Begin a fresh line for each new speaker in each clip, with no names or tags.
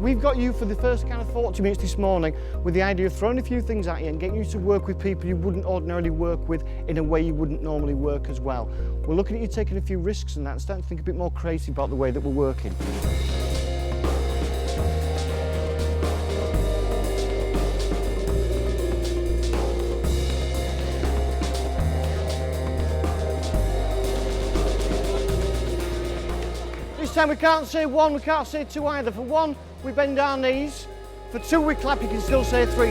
We've got you for the first kind of 40 minutes this morning with the idea of throwing a few things at you and getting you to work with people you wouldn't ordinarily work with in a way you wouldn't normally work as well. We're looking at you taking a few risks and that and starting to think a bit more crazy about the way that we're working. This time we can't say one, we can't say two either. For one, we bend our knees. For two, we clap, you can still say three.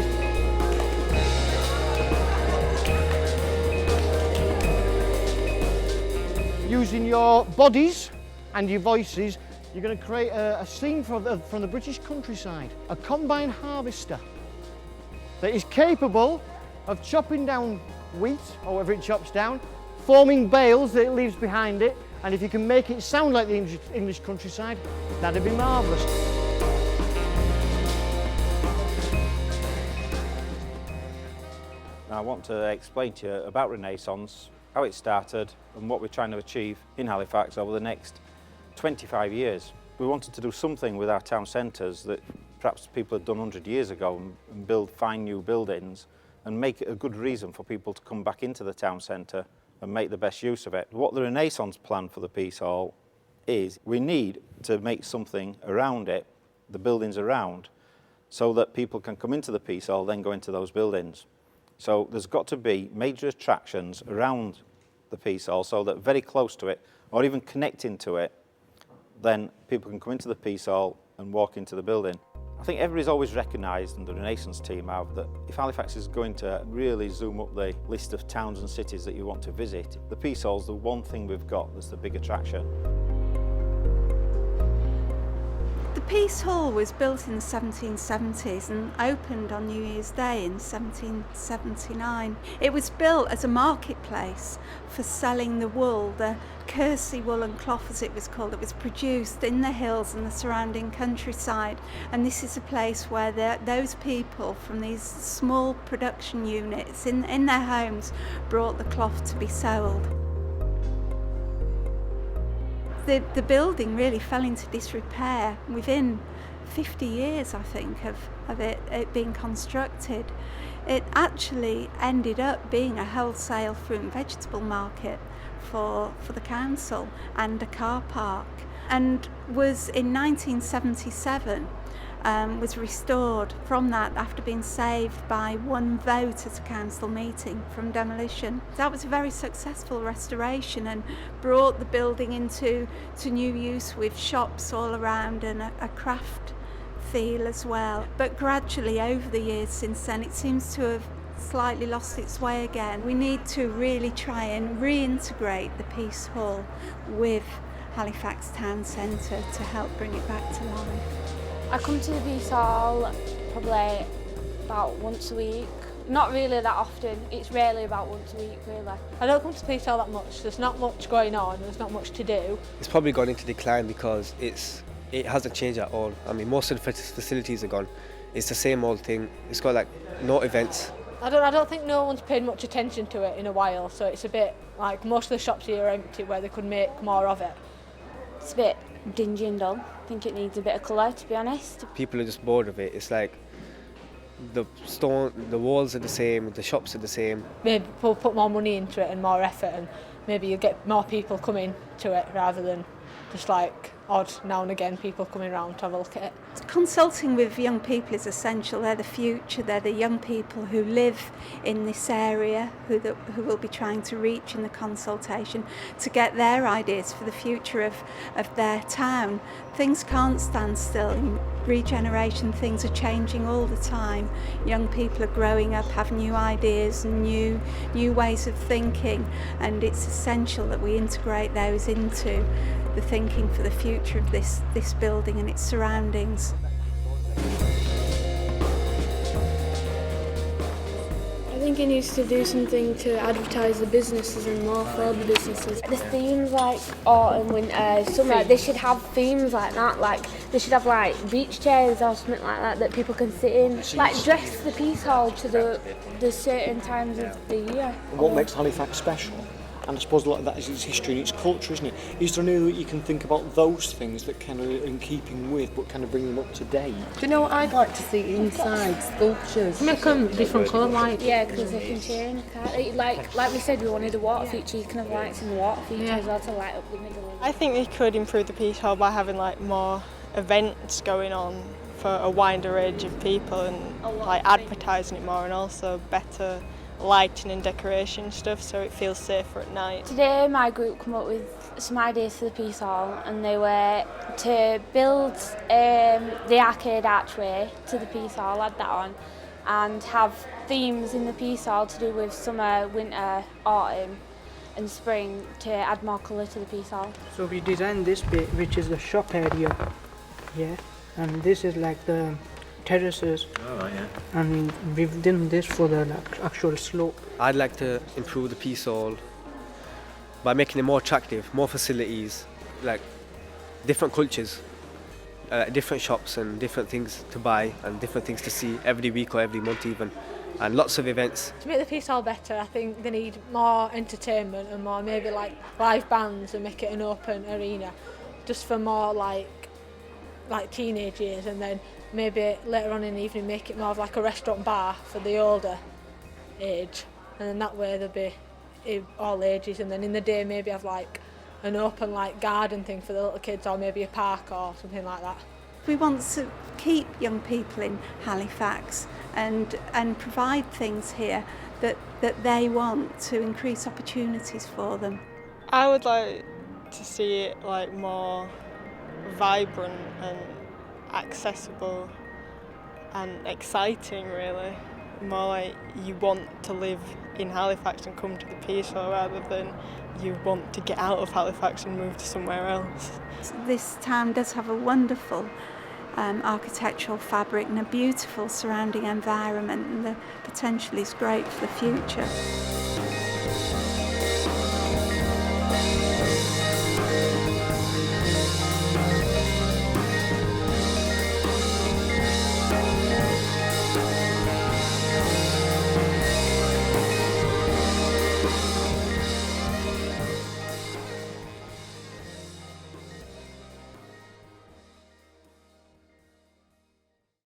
Using your bodies and your voices, you're going to create a scene from the British countryside. A combine harvester that is capable of chopping down wheat, or whatever it chops down, forming bales that it leaves behind it, and if you can make it sound like the English countryside, that'd be marvellous.
I want to explain to you about Renaissance, how it started and what we're trying to achieve in Halifax over the next 25 years. We wanted to do something with our town centres that perhaps people had done 100 years ago and build fine new buildings and make it a good reason for people to come back into the town centre and make the best use of it. What the Renaissance plan for the Peace Hall is, we need to make something around it, the buildings around, so that people can come into the Peace Hall, then go into those buildings. So there's got to be major attractions around the Peace Hall so that very close to it, or even connecting to it, then people can come into the Peace Hall and walk into the building. I think everybody's always recognised, and the Renaissance team have, that if Halifax is going to really zoom up the list of towns and cities that you want to visit, the Peace Hall's the one thing we've got that's the big attraction.
The Peace Hall was built in the 1770s and opened on New Year's Day in 1779. It was built as a marketplace for selling the wool, the Kersey woolen cloth as it was called. It was produced in the hills and the surrounding countryside, and this is a place where those people from these small production units in their homes brought the cloth to be sold. The building really fell into disrepair within 50 years, I think, of it being constructed. It actually ended up being a wholesale fruit and vegetable market for the council and a car park, and was in 1977 was restored from that after being saved by one vote at a council meeting from demolition. That was a very successful restoration and brought the building into new use with shops all around and a craft feel as well. But gradually over the years since then it seems to have slightly lost its way again. We need to really try and reintegrate the Peace Hall with Halifax Town Centre to help bring it back to life.
I come to the Peace Hall probably about once a week. Not really that often, it's rarely about once a week really.
I don't come to Peace Hall that much, there's not much going on, there's not much to do.
It's probably gone into decline because it hasn't changed at all. I mean, most of the facilities are gone. It's the same old thing, it's got like no events.
I don't think no one's paid much attention to it in a while, so it's a bit like most of the shops here are empty where they could make more of it.
It's a bit dingy and dull. I think it needs a bit of colour, to be honest.
People are just bored of it. It's like the walls are the same, the shops are the same.
Maybe we'll put more money into it and more effort, and maybe you'll get more people coming to it rather than just like odd now and again people coming around to have a look at it.
Consulting with young people is essential. They're the future, they're the young people who live in this area who will be trying to reach in the consultation to get their ideas for the future of their town. Things can't stand still. In regeneration, things are changing all the time. Young people are growing up, have new ideas and new ways of thinking, and it's essential that we integrate those into the thinking for the future of this building and its surroundings.
I think it needs to do something to advertise the businesses and more for the businesses.
The themes like autumn, winter, summer, they should have themes like that. Like they should have like beach chairs or something like that people can sit in. Like dress the Peace Hall to the certain times of the year.
What makes Halifax special? and I suppose a lot of that is its history and its culture, isn't it? Is there any way that you can think about those things that kind of are in keeping with, but kind of bring them up to date?
Do you know what I'd like to see inside sculptures?
Make them different colour lights.
Yeah, because they can change, can't they? Like we said, we wanted a water feature. You can have lights in the water feature as well to light up the middle.
I think they could improve the Peace Hall by having like more events going on for a wider range of people and like advertising it more, and also better lighting and decoration stuff so it feels safer at night.
Today my group come up with some ideas for the Peace Hall, and they were to build the arcade archway to the Peace Hall, add that on, and have themes in the Peace Hall to do with summer, winter, autumn and spring to add more colour to the Peace Hall.
So we designed this bit, which is the shop area, yeah, and this is like the terraces.
Oh, right, yeah.
And we've done this for the actual slope.
I'd like to improve the Peace Hall by making it more attractive, more facilities, like different cultures, different shops and different things to buy and different things to see every week or every month even, and lots of events.
To make the Peace Hall better, I think they need more entertainment and more maybe like live bands and make it an open arena, just for more like teenage years, and then maybe later on in the evening make it more of like a restaurant bar for the older age, and then that way there'll be all ages, and then in the day maybe have like an open like garden thing for the little kids, or maybe a park or something like that.
We want to keep young people in Halifax and provide things here that they want to increase opportunities for them.
I would like to see it like more vibrant and accessible and exciting, really. More like you want to live in Halifax and come to the Peace Hall rather than you want to get out of Halifax and move to somewhere else.
This town does have a wonderful architectural fabric and a beautiful surrounding environment, and the potential is great for the future.